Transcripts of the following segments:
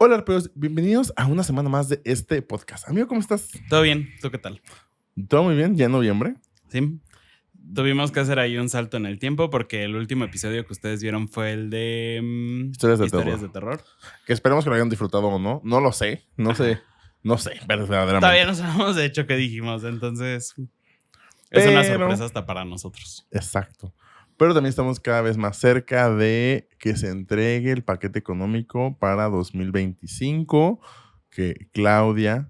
Hola, arpeos, bienvenidos a una semana más de este podcast. Amigo, ¿cómo estás? Todo bien, ¿tú qué tal? Todo muy bien, ya en noviembre. Sí. Tuvimos que hacer ahí un salto en el tiempo porque el último episodio que ustedes vieron fue el de Historias de terror. Que esperemos que lo hayan disfrutado o no. No lo sé, no sé, verdaderamente. Todavía no sabemos de hecho qué dijimos, entonces es una Pero, sorpresa hasta para nosotros. exacto. Pero también estamos cada vez más cerca de que se entregue el paquete económico para 2025, que Claudia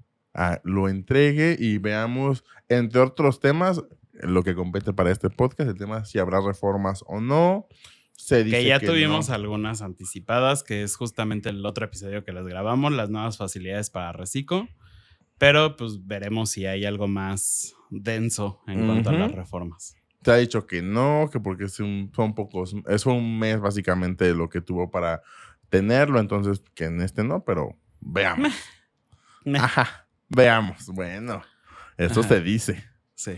lo entregue y veamos, entre otros temas, lo que compete para este podcast, el tema si habrá reformas o no. Se dice Que ya que tuvimos no. algunas anticipadas, que es justamente el otro episodio que les grabamos, las nuevas facilidades para Reciclo, pero pues veremos si hay algo más denso en cuanto a las reformas. Se ha dicho que no, que porque son pocos, es un mes básicamente lo que tuvo para tenerlo, entonces que en este no, pero veamos. Ajá, veamos. Bueno, eso se dice. Sí.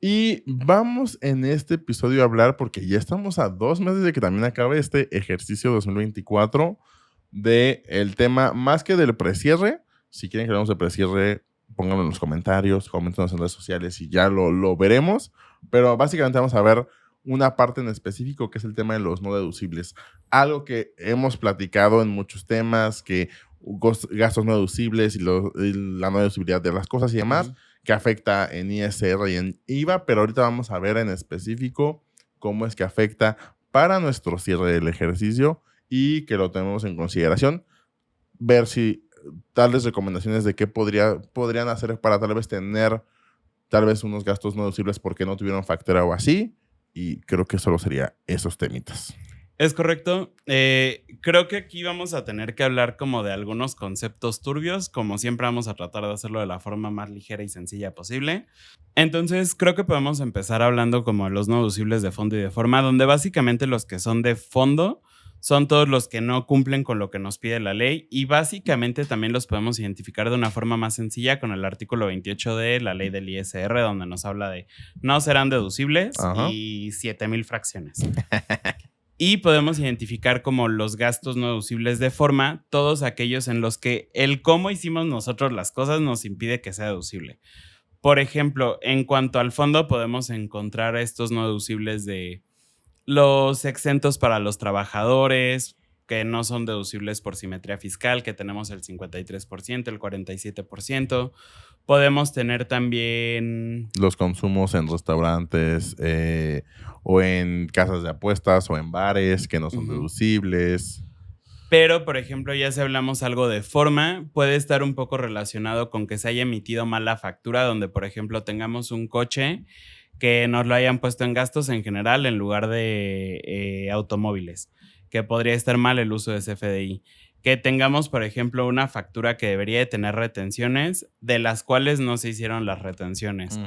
Y vamos en este episodio a hablar, porque ya estamos a 2 meses de que también acabe este ejercicio 2024, de el tema, más que del precierre. Si quieren que hablamos de precierre, pónganlo en los comentarios, coméntenos en redes sociales y ya lo veremos. Pero básicamente vamos a ver una parte en específico, que es el tema de los no deducibles. Algo que hemos platicado en muchos temas, que gastos no deducibles y la no deducibilidad de las cosas y demás, que afecta en ISR y en IVA, pero ahorita vamos a ver en específico cómo es que afecta para nuestro cierre del ejercicio y que lo tenemos en consideración. Ver si darles recomendaciones de qué podrían hacer para tal vez tener tal vez unos gastos no deducibles porque no tuvieron factura o así, y creo que solo sería esos temitas. Es correcto. Creo que aquí vamos a tener que hablar como de algunos conceptos turbios. Como siempre vamos a tratar de hacerlo de la forma más ligera y sencilla posible. Entonces creo que podemos empezar hablando como de los no deducibles de fondo y de forma, donde básicamente los que son de fondo son todos los que no cumplen con lo que nos pide la ley, y básicamente también los podemos identificar de una forma más sencilla con el artículo 28 de la ley del ISR, donde nos habla de no serán deducibles. Ajá. Y 7,000 fracciones. Y podemos identificar como los gastos no deducibles de forma, todos aquellos en los que el cómo hicimos nosotros las cosas nos impide que sea deducible. Por ejemplo, en cuanto al fondo, podemos encontrar estos no deducibles de los exentos para los trabajadores, que no son deducibles por simetría fiscal, que tenemos el 53%, el 47%. Podemos tener también los consumos en restaurantes o en casas de apuestas o en bares que no son deducibles. Pero, por ejemplo, ya si hablamos algo de forma, puede estar un poco relacionado con que se haya emitido mal la factura, donde, por ejemplo, tengamos un coche que nos lo hayan puesto en gastos en general en lugar de automóviles, que podría estar mal el uso de CFDI. Que tengamos, por ejemplo, una factura que debería de tener retenciones, de las cuales no se hicieron las retenciones.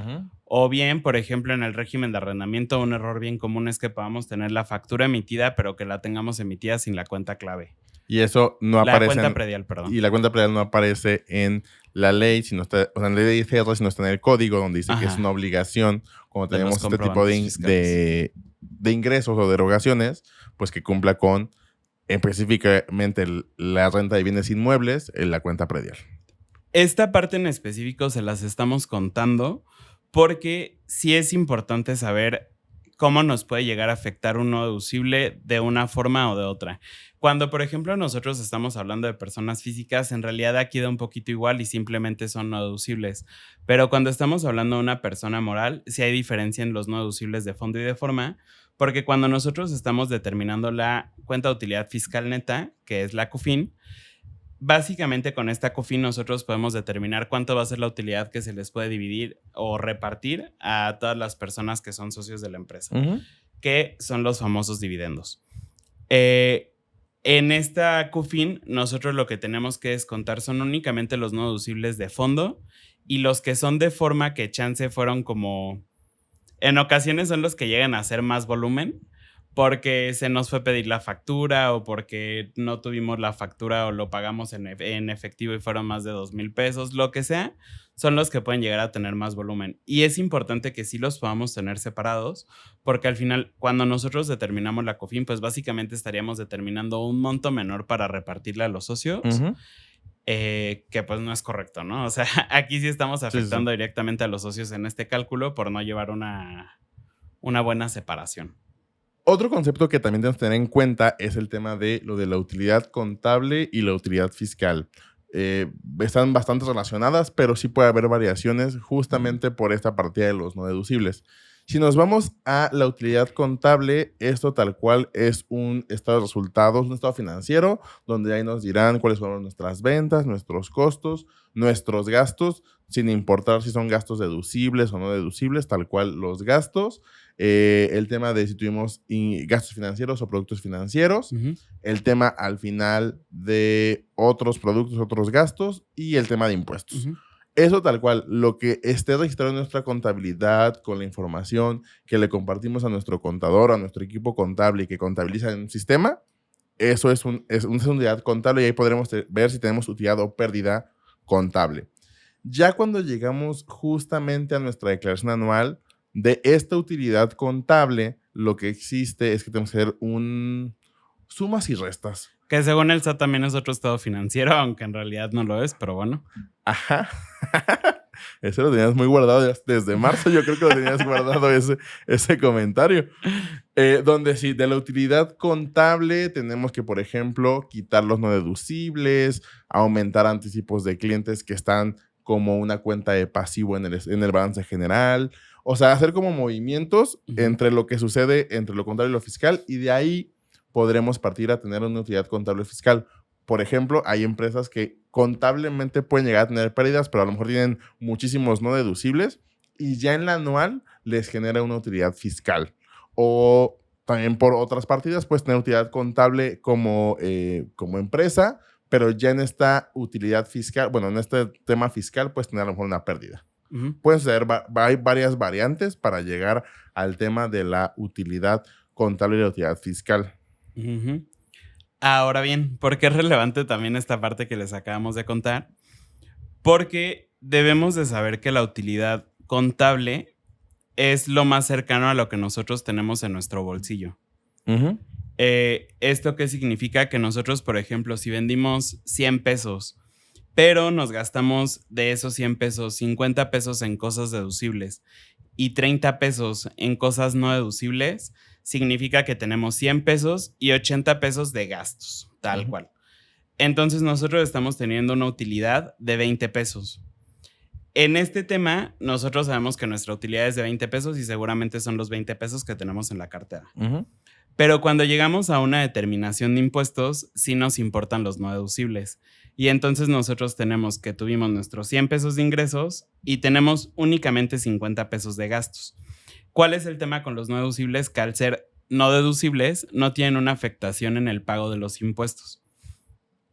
O bien, por ejemplo, en el régimen de arrendamiento, un error bien común es que podamos tener la factura emitida, pero que la tengamos emitida sin la cuenta clave. Y eso no aparece. La cuenta predial, perdón. Y la cuenta predial no aparece en la ley, sino está, o sea, en la ley de ISR, sino está en el código, donde dice que es una obligación cuando tenemos este tipo de ingresos o derogaciones, pues que cumpla con específicamente la renta de bienes inmuebles en la cuenta predial. Esta parte en específico se las estamos contando porque sí es importante saber cómo nos puede llegar a afectar un no deducible de una forma o de otra. Cuando, por ejemplo, nosotros estamos hablando de personas físicas, en realidad aquí da un poquito igual y simplemente son no deducibles. Pero cuando estamos hablando de una persona moral, sí hay diferencia en los no deducibles de fondo y de forma, porque cuando nosotros estamos determinando la cuenta de utilidad fiscal neta, que es la CUFIN, básicamente con esta CUFIN nosotros podemos determinar cuánto va a ser la utilidad que se les puede dividir o repartir a todas las personas que son socios de la empresa, que son los famosos dividendos. En esta CUFIN nosotros lo que tenemos que descontar son únicamente los no deducibles de fondo, y los que son de forma, que chance fueron como... En ocasiones son los que llegan a hacer más volumen, porque se nos fue pedir la factura o porque no tuvimos la factura o lo pagamos en efectivo y fueron más de 2,000 pesos, lo que sea, son los que pueden llegar a tener más volumen. Y es importante que sí los podamos tener separados, porque al final, cuando nosotros determinamos la COFIN, pues básicamente estaríamos determinando un monto menor para repartirle a los socios, que pues no es correcto, ¿no? O sea, aquí sí estamos afectando directamente a los socios en este cálculo por no llevar una buena separación. Otro concepto que también tenemos que tener en cuenta es el tema de lo de la utilidad contable y la utilidad fiscal. Están bastante relacionadas, pero sí puede haber variaciones justamente por esta partida de los no deducibles. Si nos vamos a la utilidad contable, esto tal cual es un estado de resultados, un estado financiero, donde ahí nos dirán cuáles fueron nuestras ventas, nuestros costos, nuestros gastos, sin importar si son gastos deducibles o no deducibles, tal cual los gastos. El tema de si tuvimos gastos financieros o productos financieros, el tema al final de otros productos, otros gastos y el tema de impuestos. Eso tal cual, lo que esté registrado en nuestra contabilidad con la información que le compartimos a nuestro contador, a nuestro equipo contable y que contabiliza en un sistema, eso es una unidad contable y ahí podremos ver si tenemos utilidad o pérdida contable. Ya cuando llegamos justamente a nuestra declaración anual, de esta utilidad contable, lo que existe es que tenemos que hacer sumas y restas. Que según el SAT también es otro estado financiero, aunque en realidad no lo es, pero bueno. Ajá. Ese lo tenías muy guardado desde marzo. Yo creo que lo tenías guardado ese comentario. Donde sí, de la utilidad contable tenemos que, por ejemplo, quitar los no deducibles, aumentar anticipos de clientes que están como una cuenta de pasivo en el balance general. O sea, hacer como movimientos entre lo que sucede entre lo contable y lo fiscal, y de ahí podremos partir a tener una utilidad contable fiscal. Por ejemplo, hay empresas que contablemente pueden llegar a tener pérdidas, pero a lo mejor tienen muchísimos no deducibles y ya en la anual les genera una utilidad fiscal. O también por otras partidas puedes tener utilidad contable como empresa, pero ya en esta utilidad fiscal, bueno, en este tema fiscal puedes tener a lo mejor una pérdida. Pueden ser hay varias variantes para llegar al tema de la utilidad contable y la utilidad fiscal. Ahora bien, ¿por qué es relevante también esta parte que les acabamos de contar? Porque debemos de saber que la utilidad contable es lo más cercano a lo que nosotros tenemos en nuestro bolsillo. ¿Esto qué significa? Que nosotros, por ejemplo, si vendimos 100 pesos, pero nos gastamos de esos 100 pesos, 50 pesos en cosas deducibles y 30 pesos en cosas no deducibles, significa que tenemos 100 pesos y 80 pesos de gastos, tal cual. Entonces nosotros estamos teniendo una utilidad de 20 pesos. En este tema, nosotros sabemos que nuestra utilidad es de 20 pesos y seguramente son los 20 pesos que tenemos en la cartera. Pero cuando llegamos a una determinación de impuestos, sí nos importan los no deducibles. Y entonces nosotros tenemos que tuvimos nuestros 100 pesos de ingresos y tenemos únicamente 50 pesos de gastos. ¿Cuál es el tema con los no deducibles? Que al ser no deducibles no tienen una afectación en el pago de los impuestos.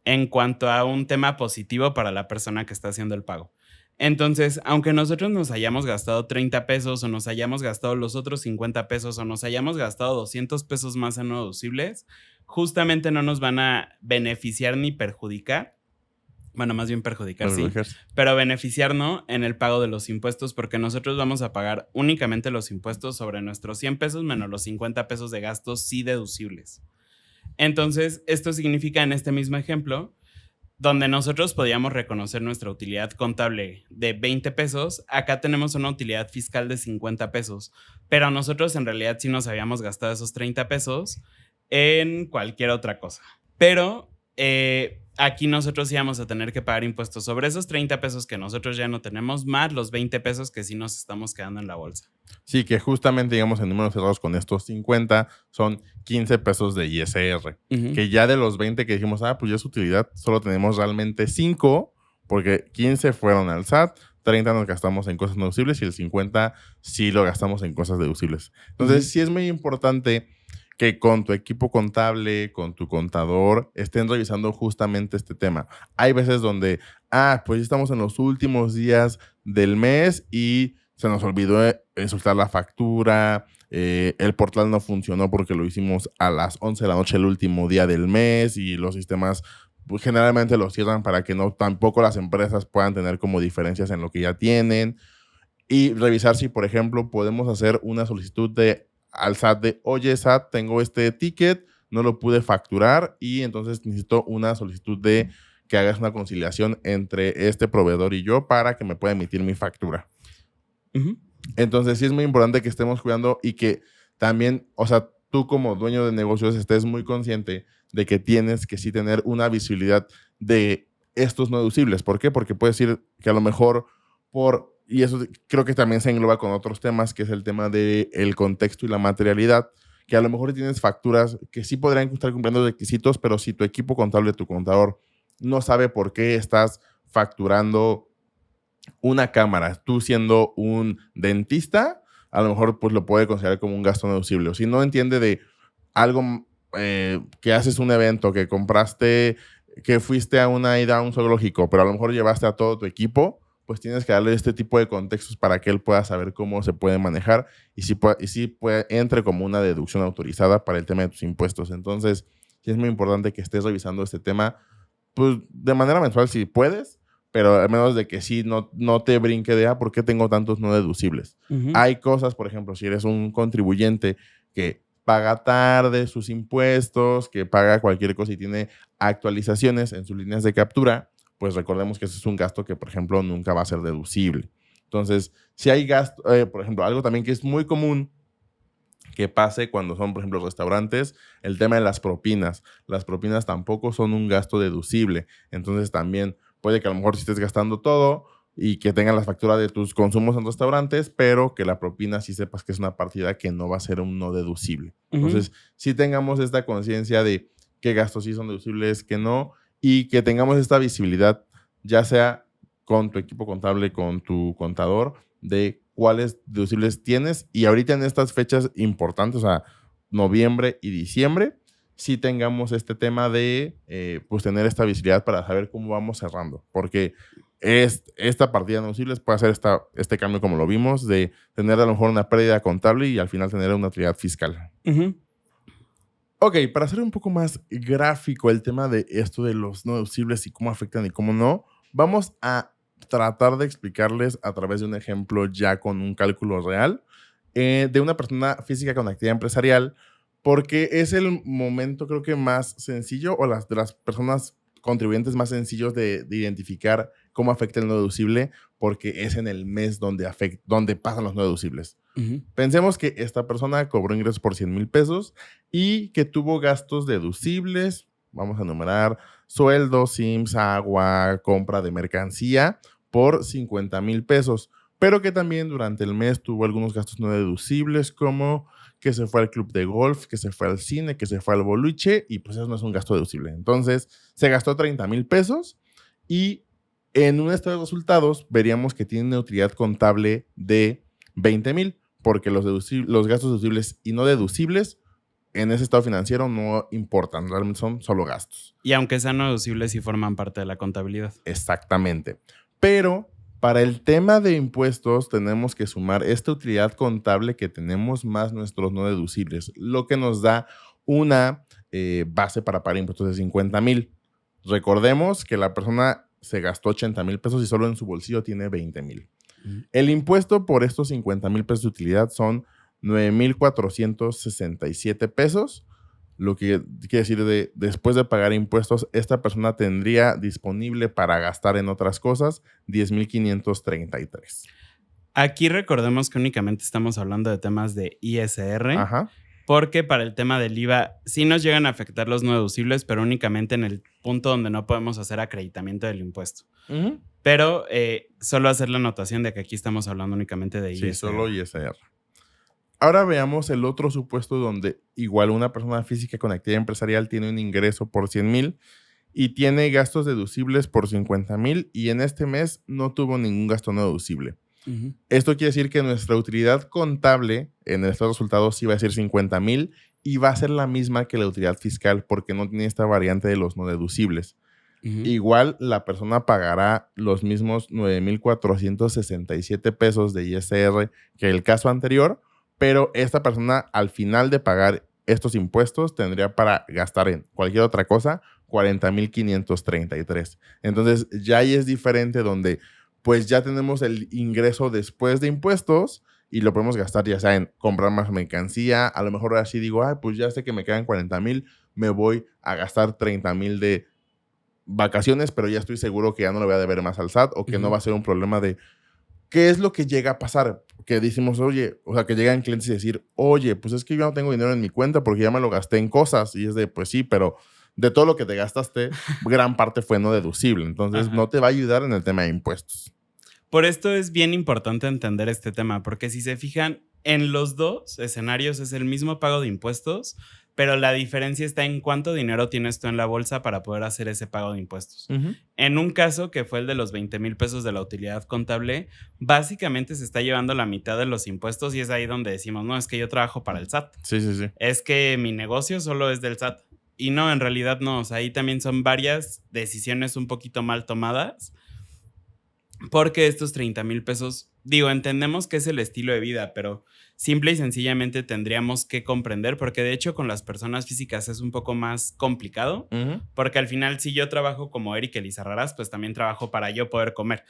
En cuanto a un tema positivo para la persona que está haciendo el pago. Entonces, aunque nosotros nos hayamos gastado 30 pesos o nos hayamos gastado los otros 50 pesos o nos hayamos gastado 200 pesos más en no deducibles, justamente no nos van a beneficiar ni perjudicar. Bueno, más bien perjudicar, sí. Pero beneficiar, ¿no? En el pago de los impuestos, porque nosotros vamos a pagar únicamente los impuestos sobre nuestros 100 pesos menos los 50 pesos de gastos sí deducibles. Entonces, esto significa en este mismo ejemplo, donde nosotros podíamos reconocer nuestra utilidad contable de 20 pesos, acá tenemos una utilidad fiscal de 50 pesos, pero nosotros en realidad sí nos habíamos gastado esos 30 pesos en cualquier otra cosa. Pero aquí nosotros íbamos a tener que pagar impuestos sobre esos 30 pesos que nosotros ya no tenemos, más los 20 pesos que sí nos estamos quedando en la bolsa. Sí, que justamente, digamos, en números cerrados con estos 50 son 15 pesos de ISR. Que ya de los 20 que dijimos, pues ya es utilidad, solo tenemos realmente 5, porque 15 fueron al SAT, 30 nos gastamos en cosas no deducibles y el 50 sí lo gastamos en cosas deducibles. Entonces, sí es muy importante que con tu equipo contable, con tu contador, estén revisando justamente este tema. Hay veces donde, pues estamos en los últimos días del mes y se nos olvidó soltar la factura, el portal no funcionó porque lo hicimos a las 11 de la noche el último día del mes y los sistemas pues, generalmente los cierran para que no tampoco las empresas puedan tener como diferencias en lo que ya tienen. Y revisar si, por ejemplo, podemos hacer una solicitud al SAT de, oye, SAT, tengo este ticket, no lo pude facturar y entonces necesito una solicitud de que hagas una conciliación entre este proveedor y yo para que me pueda emitir mi factura. Uh-huh. Entonces sí es muy importante que estemos cuidando y que también, o sea, tú como dueño de negocios estés muy consciente de que tienes que sí tener una visibilidad de estos no deducibles. ¿Por qué? Porque puedes decir que a lo mejor y eso creo que también se engloba con otros temas, que es el tema del contexto y la materialidad, que a lo mejor tienes facturas que sí podrían estar cumpliendo requisitos, pero si tu equipo contable, tu contador, no sabe por qué estás facturando una cámara, tú siendo un dentista, a lo mejor pues lo puede considerar como un gasto no deducible. O si no entiende de algo que haces un evento, que compraste, que fuiste a una ida a un zoológico, pero a lo mejor llevaste a todo tu equipo, pues tienes que darle este tipo de contextos para que él pueda saber cómo se puede manejar y si entre como una deducción autorizada para el tema de tus impuestos. Entonces, sí es muy importante que estés revisando este tema pues, de manera mensual si puedes, pero al menos de que sí no te brinque de, ¿por qué tengo tantos no deducibles? Uh-huh. Hay cosas, por ejemplo, si eres un contribuyente que paga tarde sus impuestos, que paga cualquier cosa y tiene actualizaciones en sus líneas de captura, pues recordemos que ese es un gasto que, por ejemplo, nunca va a ser deducible. Entonces, si hay gasto, por ejemplo, algo también que es muy común que pase cuando son, por ejemplo, restaurantes, el tema de las propinas. Las propinas tampoco son un gasto deducible. Entonces, también puede que a lo mejor si estés gastando todo y que tengan las facturas de tus consumos en restaurantes, pero que la propina sí sepas que es una partida que no va a ser un no deducible. Uh-huh. Entonces, sí tengamos esta conciencia de qué gastos sí son deducibles, qué no, y que tengamos esta visibilidad, ya sea con tu equipo contable, con tu contador, de cuáles deducibles tienes. Y ahorita en estas fechas importantes, o sea, noviembre y diciembre, sí tengamos este tema de pues tener esta visibilidad para saber cómo vamos cerrando. Porque esta partida de deducibles puede hacer este cambio como lo vimos, de tener a lo mejor una pérdida contable y al final tener una utilidad fiscal. Uh-huh. Ok, para hacer un poco más gráfico el tema de esto de los no deducibles y cómo afectan y cómo no, vamos a tratar de explicarles a través de un ejemplo ya con un cálculo real de una persona física con actividad empresarial, porque es el momento creo que más sencillo o de las personas contribuyentes más sencillos de identificar cómo afecta el no deducible, porque es en el mes donde pasan los no deducibles. Uh-huh. Pensemos que esta persona cobró ingresos por 100 mil pesos y que tuvo gastos deducibles, vamos a enumerar, sueldos, SIMS, agua, compra de mercancía por 50 mil pesos, pero que también durante el mes tuvo algunos gastos no deducibles como que se fue al club de golf, que se fue al cine, que se fue al boliche y pues eso no es un gasto deducible. Entonces se gastó 30 mil pesos y en un estado de resultados veríamos que tiene una utilidad contable de 20 mil porque los gastos deducibles y no deducibles en ese estado financiero no importan, realmente son solo gastos. Y aunque sean no deducibles, sí forman parte de la contabilidad. Exactamente. Pero para el tema de impuestos tenemos que sumar esta utilidad contable que tenemos más nuestros no deducibles, lo que nos da una base para pagar impuestos de 50 mil. Recordemos que la persona se gastó 80 mil pesos y solo en su bolsillo tiene 20 mil. El impuesto por estos 50 mil pesos de utilidad son 9,467 pesos, lo que quiere decir después de pagar impuestos, esta persona tendría disponible para gastar en otras cosas 10,533. Aquí recordemos que únicamente estamos hablando de temas de ISR. Ajá. Porque para el tema del IVA sí nos llegan a afectar los no deducibles, pero únicamente en el punto donde no podemos hacer acreditamiento del impuesto. Uh-huh. Pero solo hacer la anotación de que aquí estamos hablando únicamente de ISR. Sí, solo ISR. Ahora veamos el otro supuesto donde igual una persona física con actividad empresarial tiene un ingreso por 100 mil y tiene gastos deducibles por 50 mil y en este mes no tuvo ningún gasto no deducible. Uh-huh. Esto quiere decir que nuestra utilidad contable en el estado de resultados sí va a ser 50 mil y va a ser la misma que la utilidad fiscal porque no tiene esta variante de los no deducibles. igual la persona pagará los mismos 9,467 pesos de ISR que el caso anterior, pero esta persona al final de pagar estos impuestos tendría para gastar en cualquier otra cosa 40,533. Entonces ya ahí es diferente, donde pues ya tenemos el ingreso después de impuestos y lo podemos gastar ya sea en comprar más mercancía. A lo mejor así digo, pues ya sé que me quedan 40,000, me voy a gastar 30,000 de vacaciones, pero ya estoy seguro que ya no le voy a deber más al SAT, o que no va a ser un problema de qué es lo que llega a pasar. Que decimos, oye, o sea, que llegan clientes y decir, oye, pues es que yo no tengo dinero en mi cuenta porque ya me lo gasté en cosas. Y es de, pues sí, pero de todo lo que te gastaste, gran parte fue no deducible. Entonces, no te va a ayudar en el tema de impuestos. Por esto es bien importante entender este tema, porque si se fijan, en los dos escenarios es el mismo pago de impuestos, pero la diferencia está en cuánto dinero tienes tú en la bolsa para poder hacer ese pago de impuestos. En un caso, que fue el de los 20,000 pesos de la utilidad contable, básicamente se está llevando la mitad de los impuestos, y es ahí donde decimos, no, es que yo trabajo para el SAT. Sí. Es que mi negocio solo es del SAT. Y no, en realidad no. O sea, ahí también son varias decisiones un poquito mal tomadas, porque estos 30,000 pesos, digo, entendemos que es el estilo de vida, pero simple y sencillamente tendríamos que comprender, porque de hecho con las personas físicas es un poco más complicado, porque al final si yo trabajo como Eric Elizarrarás, pues también trabajo para yo poder comer.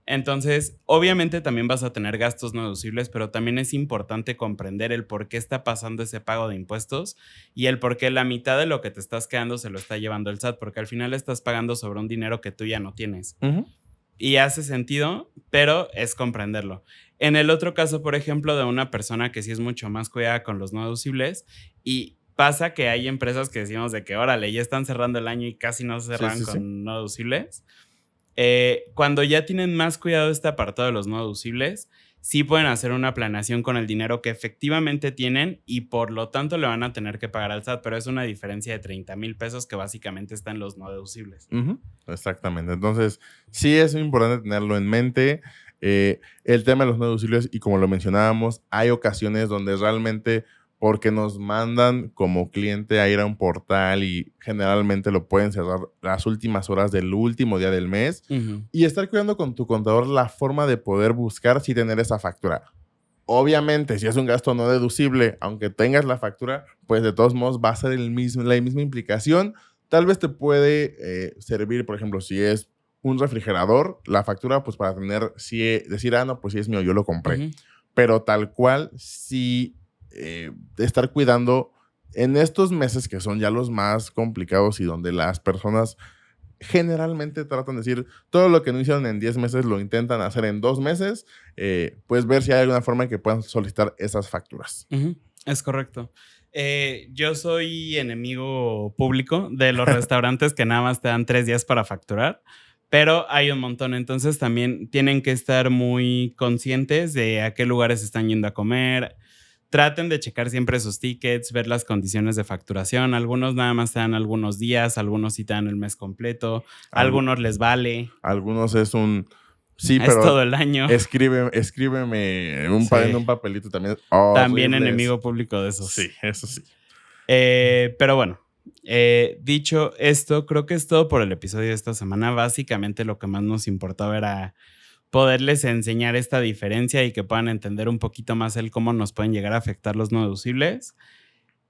Entonces, obviamente también vas a tener gastos no deducibles, pero también es importante comprender el por qué está pasando ese pago de impuestos y el por qué la mitad de lo que te estás quedando se lo está llevando el SAT, porque al final estás pagando sobre un dinero que tú ya no tienes. Y hace sentido, pero es comprenderlo. En el otro caso, por ejemplo, de una persona que sí es mucho más cuidada con los no deducibles, y pasa que hay empresas que decimos de que, órale, ya están cerrando el año y casi no cerran con no deducibles. Cuando ya tienen más cuidado este apartado de los no deducibles, sí pueden hacer una planeación con el dinero que efectivamente tienen y por lo tanto le van a tener que pagar al SAT, pero es una diferencia de 30,000 pesos que básicamente está en los no deducibles. Exactamente. Entonces, sí es importante tenerlo en mente. El tema de los no deducibles, y como lo mencionábamos, hay ocasiones donde realmente, porque nos mandan como cliente a ir a un portal y generalmente lo pueden cerrar las últimas horas del último día del mes, y estar cuidando con tu contador la forma de poder buscar si tener esa factura. Obviamente, si es un gasto no deducible, aunque tengas la factura, pues de todos modos va a ser la misma implicación. Tal vez te puede servir, por ejemplo, si es un refrigerador, la factura, pues para tener, decir, no, pues sí es mío, yo lo compré. Pero tal cual, sí, estar cuidando en estos meses que son ya los más complicados y donde las personas generalmente tratan de decir, todo lo que no hicieron en 10 meses lo intentan hacer en 2 meses, pues ver si hay alguna forma en que puedan solicitar esas facturas. Es correcto. Yo soy enemigo público de los restaurantes que nada más te dan 3 días para facturar, pero hay un montón. Entonces también tienen que estar muy conscientes de a qué lugares están yendo a comer. Traten de checar siempre sus tickets, ver las condiciones de facturación. Algunos nada más te dan algunos días, algunos sí te dan el mes completo, algunos les vale. Algunos es un... Sí, es todo el año. Escríbeme en un papelito también. También enemigo público de esos. Sí, eso sí. Pero bueno, dicho esto, creo que es todo por el episodio de esta semana. Básicamente lo que más nos importaba era poderles enseñar esta diferencia y que puedan entender un poquito más el cómo nos pueden llegar a afectar los no deducibles.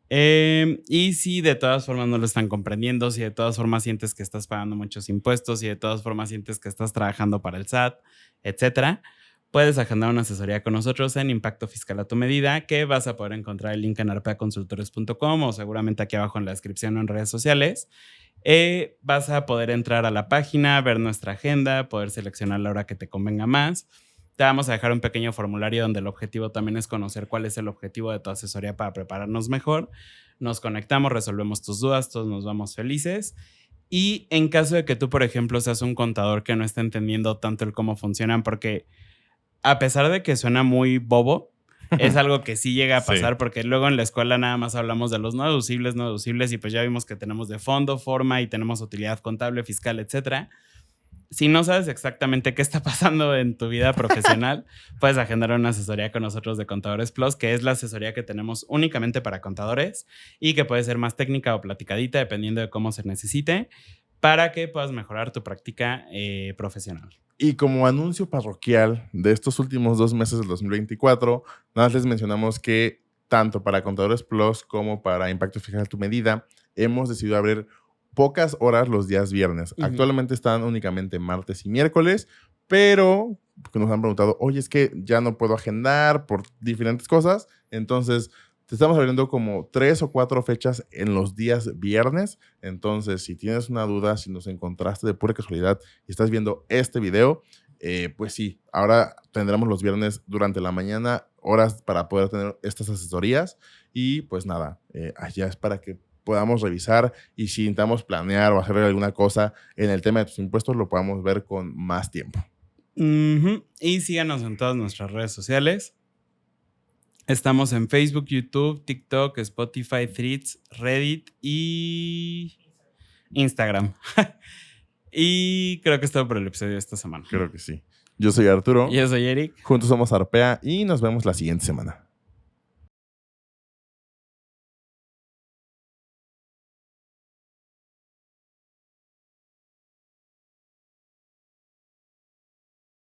Y si de todas formas no lo están comprendiendo, si de todas formas sientes que estás pagando muchos impuestos, si de todas formas sientes que estás trabajando para el SAT, etcétera, puedes agendar una asesoría con nosotros en Impacto Fiscal a tu Medida, que vas a poder encontrar el link en arpeaconsultores.com o seguramente aquí abajo en la descripción o en redes sociales. Vas a poder entrar a la página, ver nuestra agenda, poder seleccionar la hora que te convenga más. Te vamos a dejar un pequeño formulario donde el objetivo también es conocer cuál es el objetivo de tu asesoría para prepararnos mejor. Nos conectamos, resolvemos tus dudas, todos nos vamos felices. Y en caso de que tú, por ejemplo, seas un contador que no está entendiendo tanto el cómo funcionan, porque a pesar de que suena muy bobo, es algo que sí llega a pasar, porque luego en la escuela nada más hablamos de los no deducibles, y pues ya vimos que tenemos de fondo, forma y tenemos utilidad contable, fiscal, etcétera. Si no sabes exactamente qué está pasando en tu vida profesional, puedes agendar una asesoría con nosotros de Contadores Plus, que es la asesoría que tenemos únicamente para contadores y que puede ser más técnica o platicadita dependiendo de cómo se necesite. para que puedas mejorar tu práctica profesional. Y como anuncio parroquial de estos últimos 2 meses del 2024, nada más les mencionamos que tanto para Contadores Plus como para Impacto Fiscal a tu Medida, hemos decidido abrir pocas horas los días viernes. Actualmente están únicamente martes y miércoles, pero nos han preguntado, oye, es que ya no puedo agendar por diferentes cosas, entonces te estamos abriendo como 3 o 4 fechas en los días viernes. Entonces, si tienes una duda, si nos encontraste de pura casualidad y estás viendo este video, pues sí, ahora tendremos los viernes durante la mañana horas para poder tener estas asesorías. Y pues nada, allá es para que podamos revisar y si intentamos planear o hacer alguna cosa en el tema de tus impuestos, lo podamos ver con más tiempo. Y síganos en todas nuestras redes sociales. Estamos en Facebook, YouTube, TikTok, Spotify, Threads, Reddit y Instagram. Y creo que es todo por el episodio de esta semana. Creo que sí. Yo soy Arturo. Yo soy Eric. Juntos somos Arpea y nos vemos la siguiente semana.